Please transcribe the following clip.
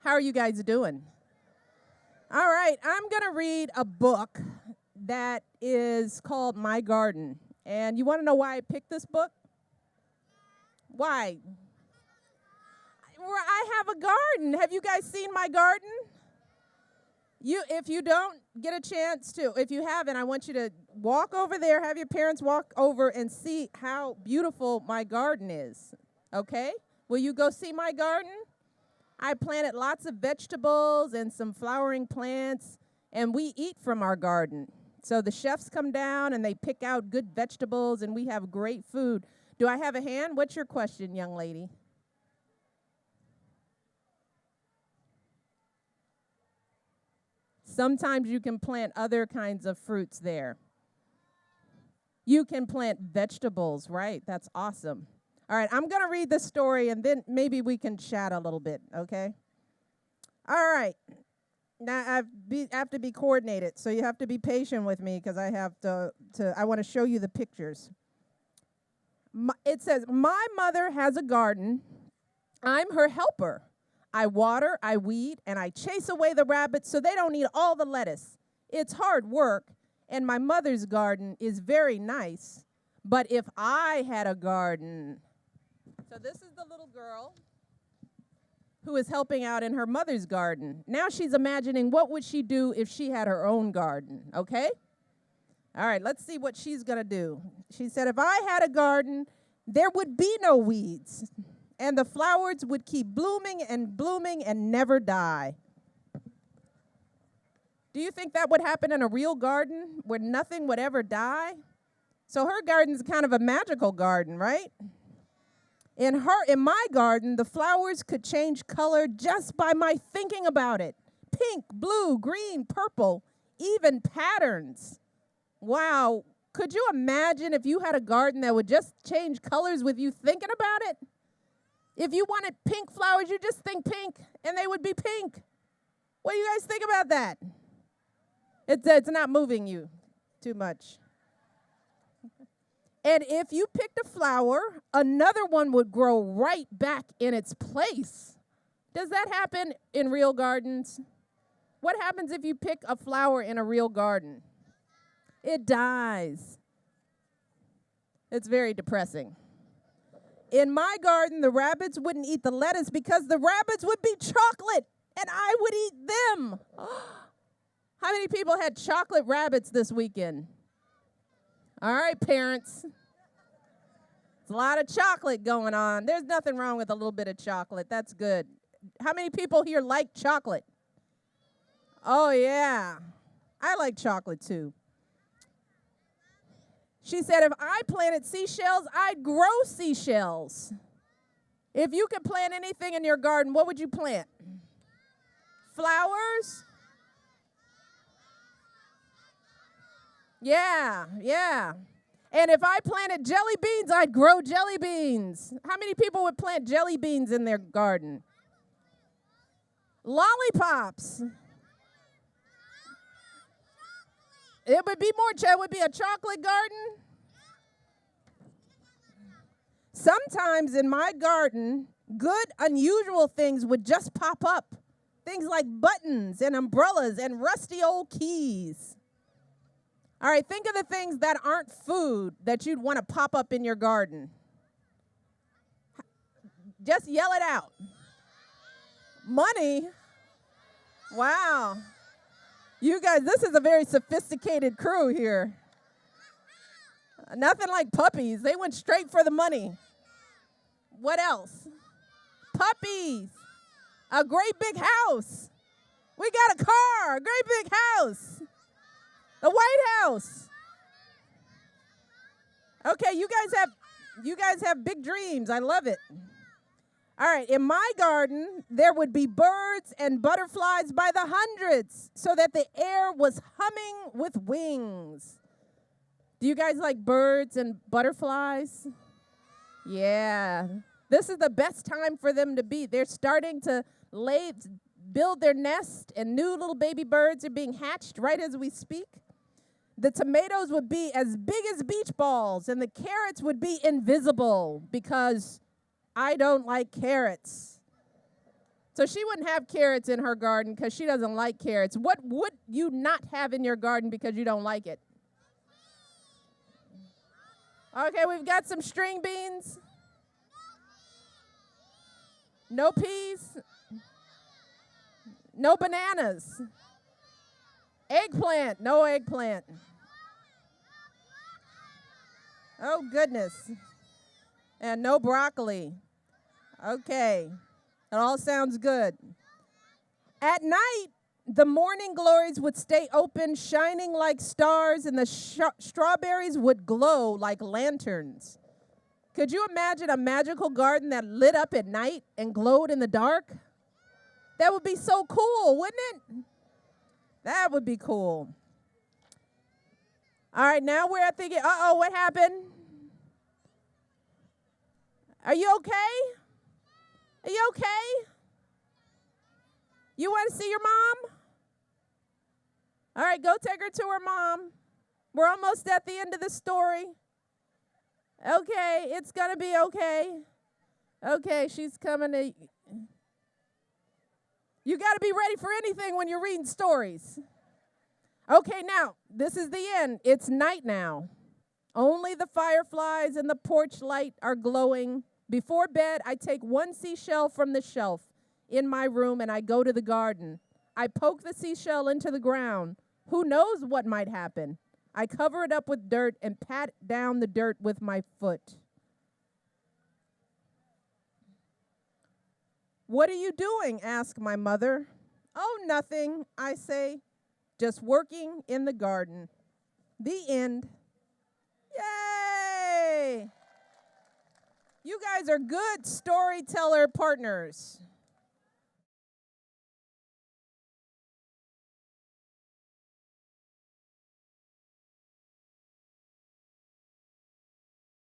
How are you guys doing? All right, I'm going to read a book that is called My Garden. And you want to know why I picked this book? Why? Well, I have a garden. Have you guys seen my garden? If you don't get a chance to, if you haven't, I want you to walk over there, have your parents walk over and see how beautiful my garden is. Okay? Will you go see my garden? I planted lots of vegetables and some flowering plants, and we eat from our garden. So the chefs come down and they pick out good vegetables, and we have great food. Do I have a hand? What's your question, young lady? Sometimes you can plant other kinds of fruits there. You can plant vegetables, right? That's awesome. All right, I'm going to read the story, and then maybe we can chat a little bit, okay? All right. Now, I have to be coordinated, so you have to be patient with me because I have I want to show you the pictures. It says, my mother has a garden. I'm her helper. I water, I weed, and I chase away the rabbits so they don't eat all the lettuce. It's hard work, and my mother's garden is very nice. But if I had a garden... So this is the little girl who is helping out in her mother's garden. Now she's imagining what would she do if she had her own garden, okay? All right, let's see what she's going to do. She said, if I had a garden, there would be no weeds, and the flowers would keep blooming and never die. Do you think that would happen in a real garden where nothing would ever die? So her garden's kind of a magical garden, right? In my garden, the flowers could change color just by my thinking about it. Pink, blue, green, purple, even patterns. Wow. Could you imagine if you had a garden that would just change colors with you thinking about it? If you wanted pink flowers, you just think pink, and they would be pink. What do you guys think about that? It's not moving you too much. And if you picked a flower, another one would grow right back in its place. Does that happen in real gardens? What happens if you pick a flower in a real garden? It dies. It's very depressing. In my garden, the rabbits wouldn't eat the lettuce because the rabbits would be chocolate, and I would eat them. How many people had chocolate rabbits this weekend? All right, parents. It's a lot of chocolate going on. There's nothing wrong with a little bit of chocolate. That's good. How many people here like chocolate? Oh, yeah. I like chocolate, too. She said, if I planted seashells, I'd grow seashells. If you could plant anything in your garden, what would you plant? Flowers? Yeah. And if I planted jelly beans, I'd grow jelly beans. How many people would plant jelly beans in their garden? Lollipops. It would be it would be a chocolate garden. Sometimes in my garden, good, unusual things would just pop up. Things like buttons and umbrellas and rusty old keys. All right, think of the things that aren't food that you'd want to pop up in your garden. Just yell it out. Money? Wow. You guys, this is a very sophisticated crew here. Nothing like puppies. They went straight for the money. What else? Puppies. A great big house. We got a car, a great big house. The White House. Okay, you guys have big dreams. I love it. All right, in my garden, there would be birds and butterflies by the hundreds so that the air was humming with wings. Do you guys like birds and butterflies? Yeah. This is the best time for them to be. They're starting to build their nest, and new little baby birds are being hatched right as we speak. The tomatoes would be as big as beach balls, and the carrots would be invisible because I don't like carrots. So she wouldn't have carrots in her garden because she doesn't like carrots. What would you not have in your garden because you don't like it? Okay, we've got some string beans. No peas. No bananas. Eggplant. No eggplant. Oh, goodness. And no broccoli. Okay. It all sounds good. At night, the morning glories would stay open, shining like stars, and the strawberries would glow like lanterns. Could you imagine a magical garden that lit up at night and glowed in the dark? That would be so cool, wouldn't it? That would be cool. All right, now we're thinking, uh-oh, what happened? Are you okay? Are you okay? You want to see your mom? All right, go take her to her mom. We're almost at the end of the story. Okay, it's going to be okay. Okay, she's coming to... You got to be ready for anything when you're reading stories. Okay, now, this is the end. It's night now. Only the fireflies and the porch light are glowing. Before bed, I take one seashell from the shelf in my room and I go to the garden. I poke the seashell into the ground. Who knows what might happen? I cover it up with dirt and pat down the dirt with my foot. What are you doing? Asked my mother. Oh, nothing, I say. Just working in the garden. The end. Yay! You guys are good storyteller partners.